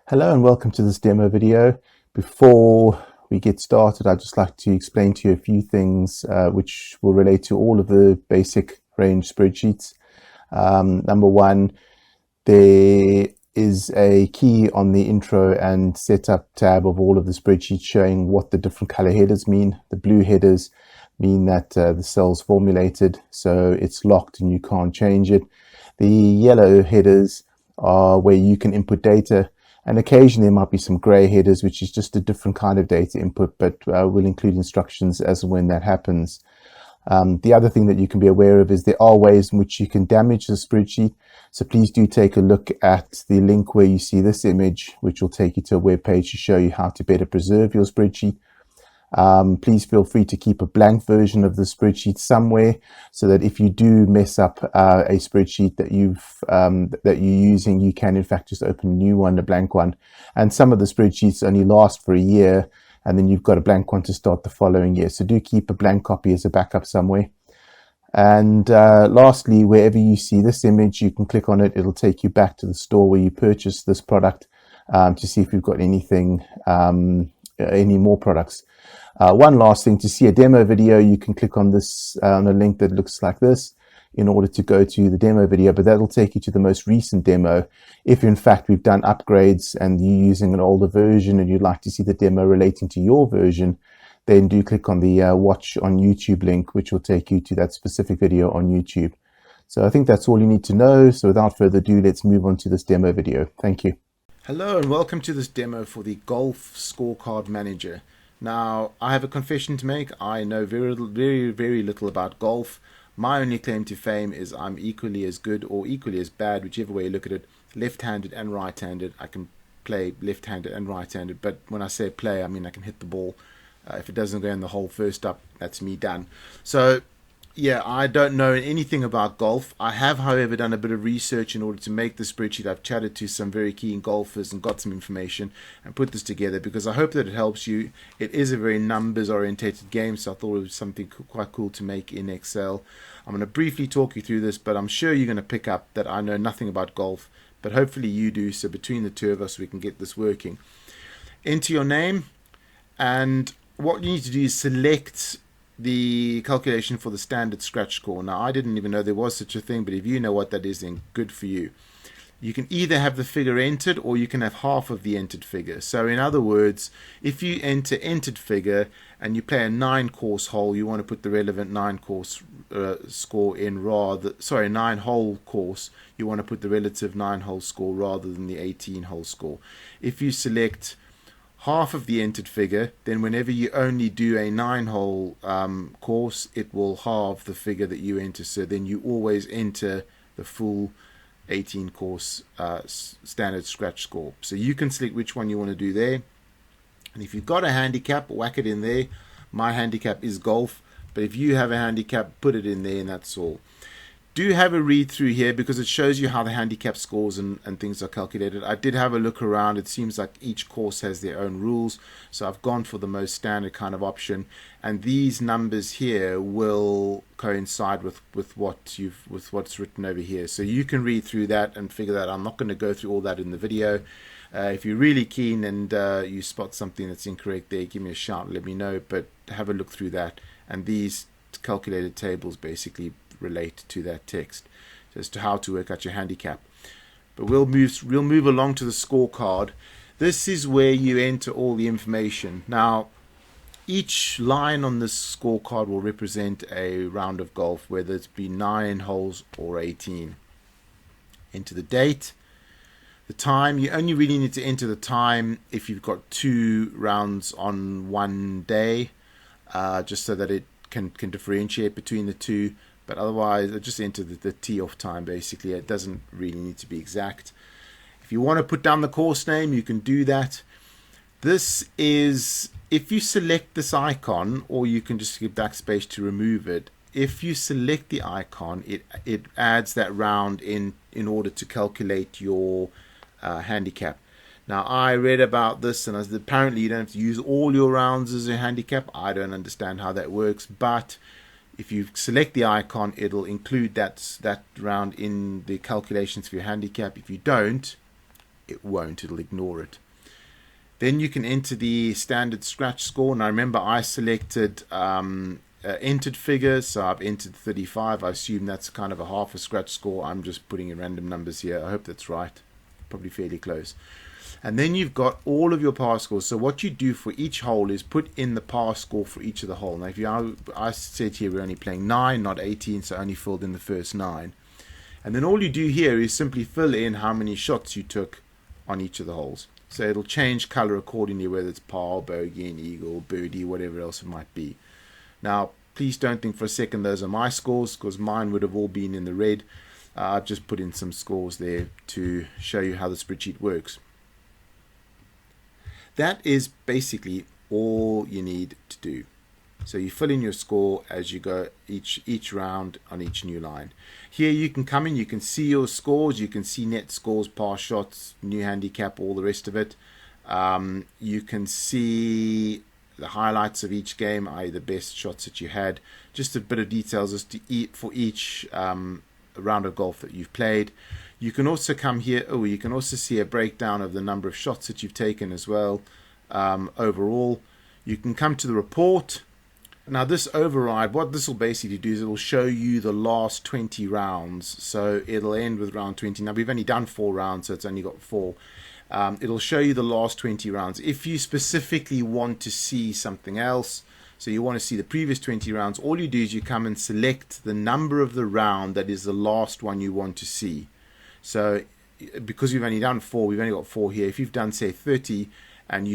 Hello and welcome to this demo video. Before we get started, I'd just like to explain to you a few things which will relate to all of the basic range spreadsheets. Number one, there is a key on the intro and setup tab of all of the spreadsheets showing what the different color headers mean. The blue headers mean that the cell's formulated, so it's locked and you can't change it. The yellow headers are where you can input data, and occasionally there might be some gray headers, which is just a different kind of data input, but we'll include instructions as and when that happens. The other thing that you can be aware of is there are ways in which you can damage the spreadsheet. So please do take a look at the link where you see this image, which will take you to a web page to show you how to better preserve your spreadsheet. Please feel free to keep a blank version of the spreadsheet somewhere, so that if you do mess up a spreadsheet that you're using, you can in fact just open a new one, a blank one. And some of the spreadsheets only last for a year, and then you've got a blank one to start the following year. So do keep a blank copy as a backup somewhere. And lastly, wherever you see this image, you can click on it. It'll take you back to the store where you purchased this product to see if you've got anything, any more products. One last thing, to see a demo video, you can click on this on a link that looks like this in order to go to the demo video, but that'll take you to the most recent demo. If in fact we've done upgrades and you're using an older version and you'd like to see the demo relating to your version, then do click on the watch on YouTube link, which will take you to that specific video on YouTube. So I think that's all you need to know. So without further ado, let's move on to this demo video. Thank you. Hello and welcome to this demo for the Golf Scorecard Manager. Now, I have a confession to make. I know very little about golf. My only claim to fame is I'm equally as good or equally as bad, whichever way you look at it, left-handed and right-handed. I can play left-handed and right-handed, but when I say play, I mean I can hit the ball. If it doesn't go in the hole first up, that's me done. So, yeah, I don't know anything about golf. I have, however, done a bit of research in order to make the spreadsheet. I've chatted to some very keen golfers and got some information and put this together because I hope that it helps you. It is a very numbers-orientated game, so I thought it was something quite cool to make in Excel. I'm going to briefly talk you through this, but I'm sure you're going to pick up that I know nothing about golf, but hopefully you do, so between the two of us we can get this working. Enter your name, and what you need to do is select the calculation for the standard scratch score. Now, I didn't even know there was such a thing, but if you know what that is, then good for you. You can either have the figure entered or you can have half of the entered figure. So in other words, if you enter entered figure and you play a 9-course hole, you want to put the relevant 9-course score in rather, sorry, 9-hole course, you want to put the relative 9-hole score rather than the 18-hole score. If you select half of the entered figure, then whenever you only do a 9-hole course, it will halve the figure that you enter. So then you always enter the full 18-course standard scratch score. So you can select which one you want to do there. And if you've got a handicap, whack it in there. My handicap is golf, but if you have a handicap, put it in there, and that's all. Do have a read through here because it shows you how the handicap scores and things are calculated. I did have a look around. It seems like each course has their own rules, so I've gone for the most standard kind of option, and these numbers here will coincide with what's written over here. So you can read through that and figure that. I'm not going to go through all that in the video. If you're really keen and you spot something that's incorrect there, give me a shout, let me know, but have a look through that. And these calculated tables basically relate to that text as to how to work out your handicap. But we'll move along to the scorecard. This is where you enter all the information. Now, each line on this scorecard will represent a round of golf, whether it's be 9 holes or 18. Enter the date, the time. You only really need to enter the time if you've got 2 rounds on one day, just so that it can differentiate between the two. But otherwise, just enter the tee-off time, basically. It doesn't really need to be exact. If you want to put down the course name, you can do that. This is, if you select this icon, or you can just hit backspace to remove it. If you select the icon, it adds that round in order to calculate your handicap. Now, I read about this, and apparently you don't have to use all your rounds as a handicap. I don't understand how that works, but if you select the icon, it'll include that round in the calculations for your handicap. If you don't, it won't. It'll ignore it. Then you can enter the standard scratch score. Now remember, I selected entered figures, so I've entered 35. I assume that's kind of a half a scratch score. I'm just putting in random numbers here. I hope that's right. Probably fairly close. And then you've got all of your par scores. So what you do for each hole is put in the par score for each of the hole. Now, if I said here we're only playing 9, not 18, so I only filled in the first 9. And then all you do here is simply fill in how many shots you took on each of the holes. So it'll change color accordingly, whether it's par, bogey, and eagle, birdie, whatever else it might be. Now, please don't think for a second those are my scores, because mine would have all been in the red. I've just put in some scores there to show you how the spreadsheet works. That is basically all you need to do. So you fill in your score as you go each round on each new line. Here you can come in, you can see your scores, you can see net scores, par shots, new handicap, all the rest of it. You can see the highlights of each game, i.e. the best shots that you had. Just a bit of details as to for each round of golf that you've played. You can also come here, you can also see a breakdown of the number of shots that you've taken as well, overall. You can come to the report. Now this override, what this will basically do is it will show you the last 20 rounds. So it'll end with round 20. Now we've only done 4 rounds, so it's only got 4. It'll show you the last 20 rounds. If you specifically want to see something else, so you want to see the previous 20 rounds, all you do is you come and select the number of the round that is the last one you want to see. So because we've only done 4, we've only got 4 here. If you've done say 30 and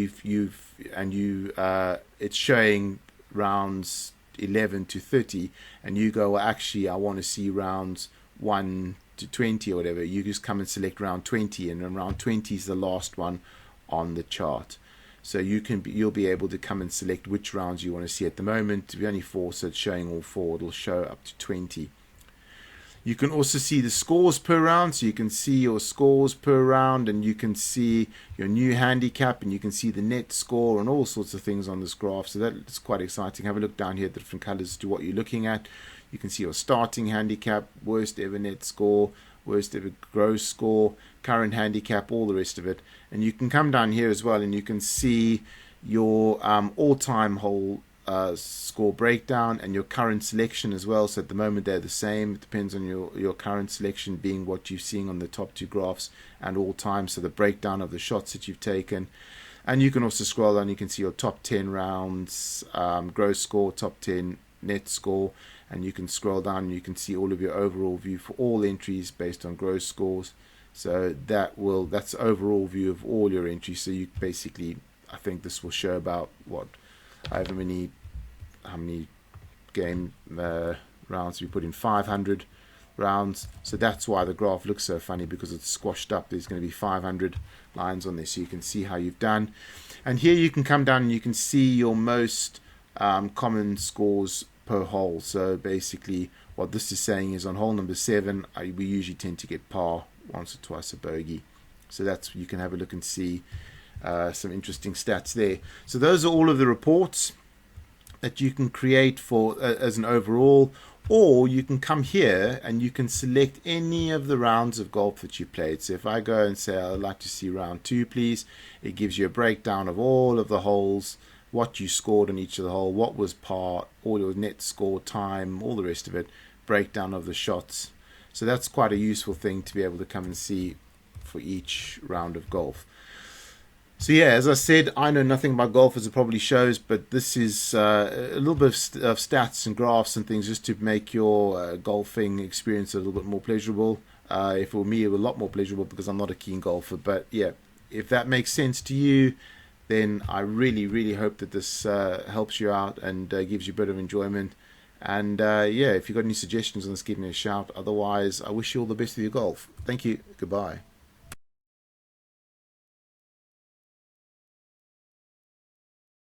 it's showing rounds 11 to 30, and you go, well, actually I want to see rounds 1 to 20 or whatever, you just come and select round 20, and then round 20 is the last one on the chart. So you'll be able to come and select which rounds you want to see. At the moment we're only 4, so it's showing all 4. It'll show up to 20. You can also see the scores per round, so you can see your scores per round, and you can see your new handicap, and you can see the net score and all sorts of things on this graph. So that's quite exciting. Have a look down here at the different colors to what you're looking at. You can see your starting handicap, worst ever net score, worst ever gross score, current handicap, all the rest of it. And you can come down here as well, and you can see your all-time hole score breakdown and your current selection as well. So at the moment they're the same. It depends on your current selection being what you're seeing on the top 2 graphs, and all time, so the breakdown of the shots that you've taken. And you can also scroll down, you can see your top 10 rounds, gross score, top 10 net score, and you can scroll down and you can see all of your overall view for all entries based on gross scores. So that's the overall view of all your entries. So you basically, I think this will show about how many game rounds we put in, 500 rounds. So that's why the graph looks so funny, because it's squashed up. There's going to be 500 lines on this, so you can see how you've done. And here you can come down and you can see your most common scores per hole. So basically what this is saying is on hole number 7 we usually tend to get par, once or twice a bogey. So that's, you can have a look and see some interesting stats there. So those are all of the reports that you can create for as an overall, or you can come here and you can select any of the rounds of golf that you played. So if I go and say I'd like to see round 2 please, it gives you a breakdown of all of the holes, what you scored on each of the hole, what was par, all your net score, time, all the rest of it, breakdown of the shots. So that's quite a useful thing to be able to come and see for each round of golf. So yeah, as I said, I know nothing about golf, as it probably shows, but this is a little bit of stats and graphs and things just to make your golfing experience a little bit more pleasurable. If it were me, it would be a lot more pleasurable, because I'm not a keen golfer. But yeah, if that makes sense to you, then I really, really hope that this helps you out and gives you a bit of enjoyment. And yeah, if you've got any suggestions on this, give me a shout. Otherwise, I wish you all the best with your golf. Thank you. Goodbye.